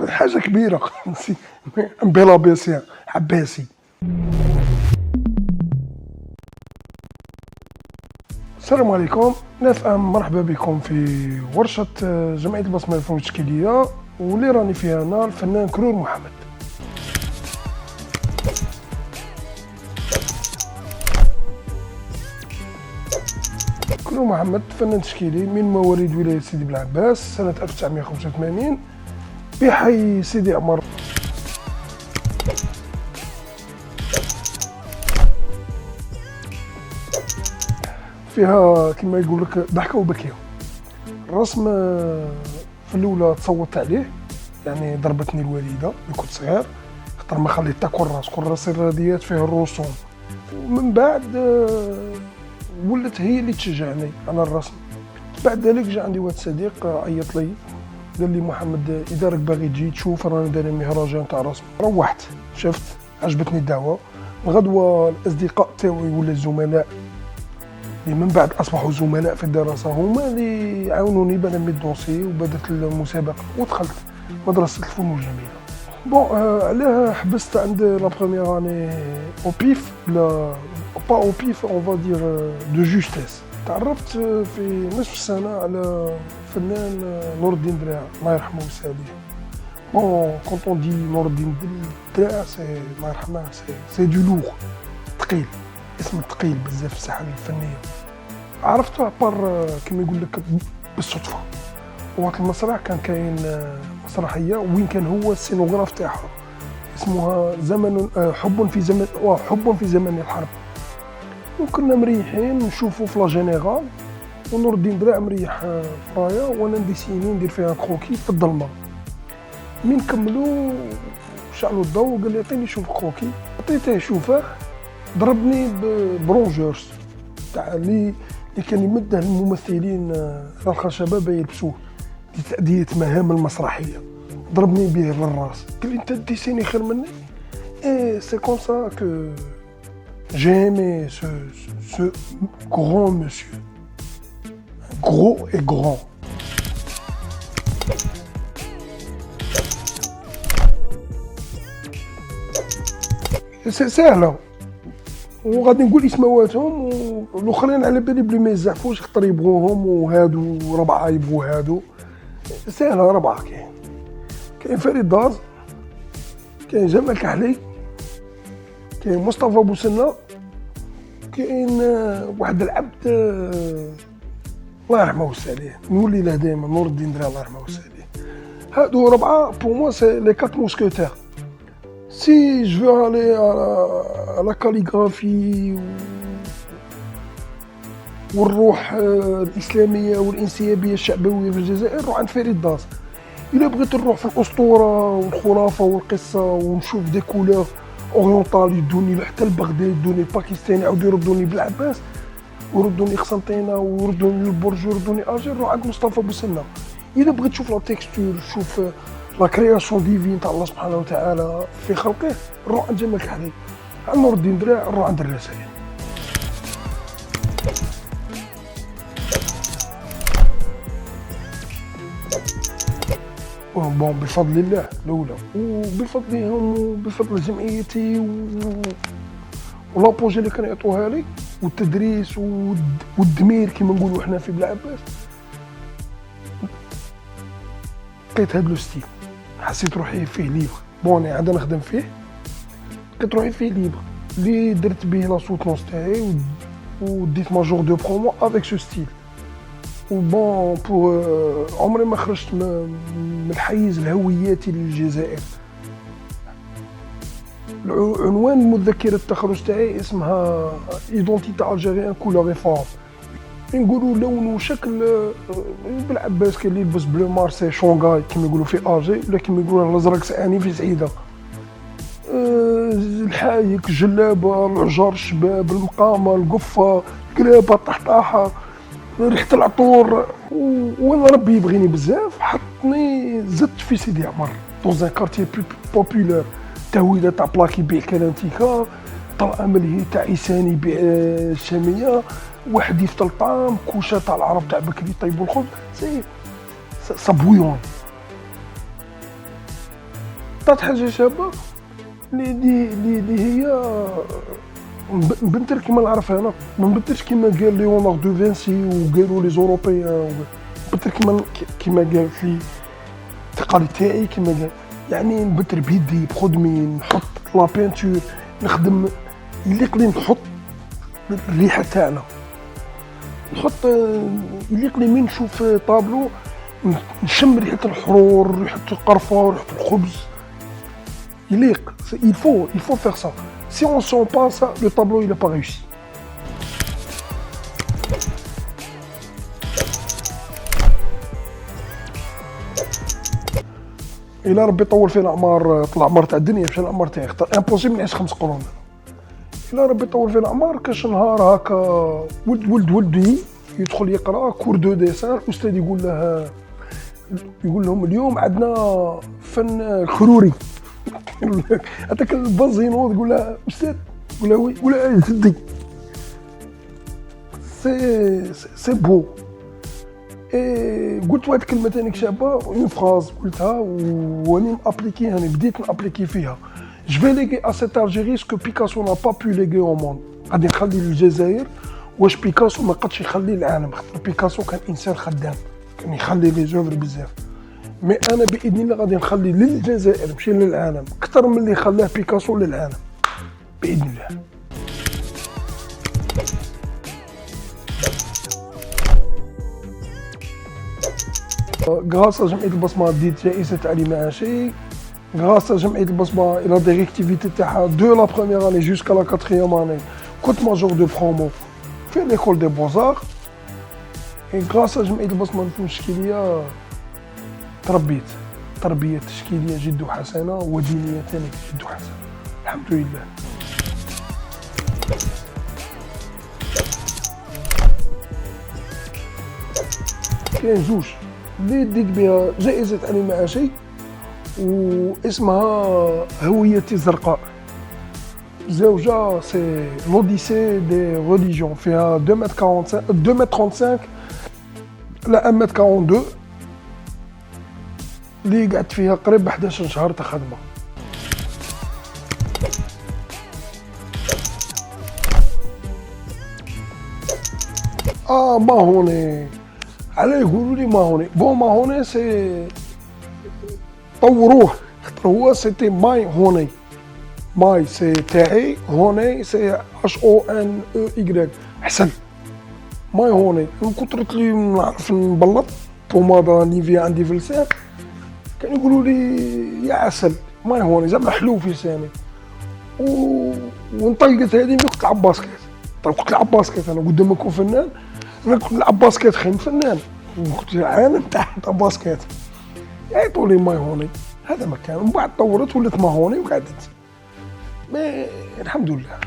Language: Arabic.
حاجه كبيره. بلابيسي عباسي. السلام عليكم ناس، مرحبا بكم في ورشه جمعيه البصمه الفنون التشكيليه، واللي راني فيها انا الفنان كرور محمد. كرور محمد فنان تشكيلي من مواليد ولايه سيدي بلعباس سنه 1985 بحي سيدي عمر. فيها كما يقول لك ضحكه وبكيه. الرسم في الاولى تصوت عليه، يعني ضربتني الوالده ملي كنت صغير خاطر ما خليت حتى كراس الرياضيات فيها الرسوم. ومن بعد ولات هي اللي تشجعني على الرسم. بعد ذلك جا عندي واحد صديق عيط لي قال لي محمد اذا راك باغي تجي تشوف راني داير مهرجان تاع الرسم. روحت شفت عجبتني الدعوه. الغدوه الاصدقاء تاوعي ولا الزملاء اللي من بعد اصبحوا زملاء في الدراسه هما اللي عاونوني بنمي الدوسي وبدات المسابقه ودخلت مدرسه الفنون الجميله. بون علاه حبست عند لا بروميير اني او بيف، لا با او بيف اون فا دير دو جوستيس. تعرفت في نصف السنه على فنان نور الدين دراع الله يرحمه ويساليه. بون كونط اون دي نور الدين دراع سي الله يرحمه سي دو لوغ، ثقيل، اسم ثقيل بزاف في الساحه الفنيه. عرفته بار كما يقول لك بالصدفه. وقت المسرح كان كاين مسرحيه وين كان هو السينوغراف تاعها اسمها زمن حب في زمن الحرب. وكنا مريحين نشوفوا في لا جينيرال ونور الدين دراع مريح فرايا وانا نديسيني ندير فيها كروكي في الظلمه. من كملوا شعلوا الضوء قال لي عطيني شوف كروكي. عطيته يشوفه، ضربني برونجورز تاع اللي كان يمده الممثلين على الخشبه بيلبسوه لتأدية مهام المسرحيه. ضربني به للراس قال لي انت ديسيني خير مني. اي سي كوم سا كو جيمي سو غران مسيو، غرو اي غران. سهله وغادي نقول اسمواتهم والاخرين على بالي بلي ما يزعفوش خاطر يبغوهم وهادو ربعه يبغوا هادو. سهله ربعه كاين فريد داز، كاين جمال كحلي، كاين مصطفى بوسنه، كاين واحد العبد الله يرحمه ويساليه نولي له دائما نور الدين دراع الله يرحمه ويساليه. هادو ربعه بور موا سي لي كات موسكوتير. Si je veux aller à la calligraphie والروح الإسلامية والانسيابية الشعبوية في الجزائر نروح عند فريد داز. إلا بغيت نروح في الأسطورة والخرافة والقصة ونشوف دي كولور أورينتال يدوني حتى لبغداد، يدوني الباكستاني، يعاودو يردوني بالعباس ويردوني قسنطينة ويردوني للبرج ويردوني أجي نروح عند مصطفى بوسنة. إلا بغيت تشوف لا تيكستور تشوف لا كرياسيون ديفين تاع الله سبحانه وتعالى في خلقه نروح عند جمال كحلي. عند نور الدين دراع نروح عند الرسائل. بون بفضل الله الاولى وبفضلهم وبفضل جمعيتي ولابوجي اللي كانوا يعطوها لي والتدريس والدمير كما نقولوا حنا في بلعباس. لقيت هاد لو ستيل، حسيت روحي فيه ليبر. بوني عاد نخدم فيه لقيت روحي فيه ليبر اللي درت به لا سوتونس تاعي وديت ماجور دو برومو افيك سو ستيل. وبون بور عمري ما خرجت من الحيز الهوياتي للجزائر. عنوان مذكرة التخرج تاعي اسمها ايدونتيتي الجيريان كولور اي فورم. نقولوا لون وشكل بالعباس كاين اللي يلبس بلو مارسي شونغاي كما يقولوا في اجي، ولا كما يقولوا الازرق سعاني في سعيده. الحايك، الجلابه، العجر، الشباب، المقامه، القفه، القلابه، الطحطاحه، ريحه العطور. وانا ربي يبغيني بزاف حطني زدت في سيدي عمر دون ان كارتي بوبولار. تهويده تاع بلاكي يبيع كلانتيكا، طلعه ملهي تاع عيساني يبيع الشاميه، واحد يفتل الطعام، كوشه تاع العرب تاع بكري يطيبوا الخبز. سي صابويون تيستات حاجه شابه اللي هي مبنتر كيما نعرفها انا، ما مبنترش كيما قال ليوناردو فينسي وقالوا لي زوروبيان، مبنتر كيما قالت لي التقالي تاعي، كيما قال يعني نبتر بيدي بخدمي، نحط لا بينتور، نخدم يليق لي، نحط الريحه تاعنا، نحط يليق لي من نشوف طابلو نشم ريحه الحرور، ريحه القرفه، ريحه الخبز، يليق. il faut faire ça. Si on sent pas ça, le tableau il est pas réussi. إلا ربي طول فينا الأعمار، طلع العمر تاع الدنيا ماشي العمر تاعي، خاطر امبوسيبل نعيش 5 قرون. إلا ربي طول فينا الأعمار كاش نهار هاكا ولدي يدخل يقرا كور دو ديسان، الأستاذ يقول لهم اليوم عندنا فن الخروري. هذاك البنزينو تقول له أستاذ، تقول له وي، ولا جدي. سي بو. قلت واحد الكلمه ثاني شابه، اون فراز قلتها واني مابليكي، يعني بديت نابليكي فيها. جو في ليغي ا سيت الجيري سكو بيكاسو نا با بو ليغي او موند. غادي نخلي للجزائر واش بيكاسو ما قدش يخلي العالم، خاطر بيكاسو كان انسان خدام، كان يخلي لي زوفر بزاف. مي انا باذن الله غادي نخلي للجزائر ماشي للعالم اكثر من اللي خلاه بيكاسو للعالم باذن الله. غراس جمعية البصمة ديت جائزة تعليم معاشي. غراس جمعية البصمة إلى ديريكتيفيتي تاعها دو لا بروميير اني جوسكا لا كاتريام اني كنت ماجور دو برومو في ليكول دي بوزار. غراس جمعية البصمة التشكيلية تربيت تربية تشكيلية جد حسنة ودينية ثاني جد حسنة الحمد لله. كاين زوج اللي ديت بها جائزة تعليم معاشي واسمها هويتي الزرقاء. زوجة سي لوديسي دي ريليجيون، فيها 2 متر 35 لا 1 متر 42 اللي قعدت فيها قريب 11 شهر تاع خدمة. ماهوني على يقولوا لي ماهوني ماهوني سي طوروه، خاطر هو سيتي ماي هوني، ماي سي تاعي، هوني سي اش او ان او اي حسن. ماي هوني من كثر اللي نعرف نبلط بومادا نيفيا عندي في لسان كانوا يقولوا لي يا عسل ماي هوني، زعما حلو في لساني. وانطلقت هذه ملي كنت نلعب باسكيت. كنت نلعب باسكيت انا قدام نكون فنان، انا كنت نلعب باسكيت خير من فنان، كنت عالم تاع باسكيت. يعيطوا لي ماي هوني، هذا مكان. ومن بعد طورت ولات ما هوني وقعدت. الحمد لله.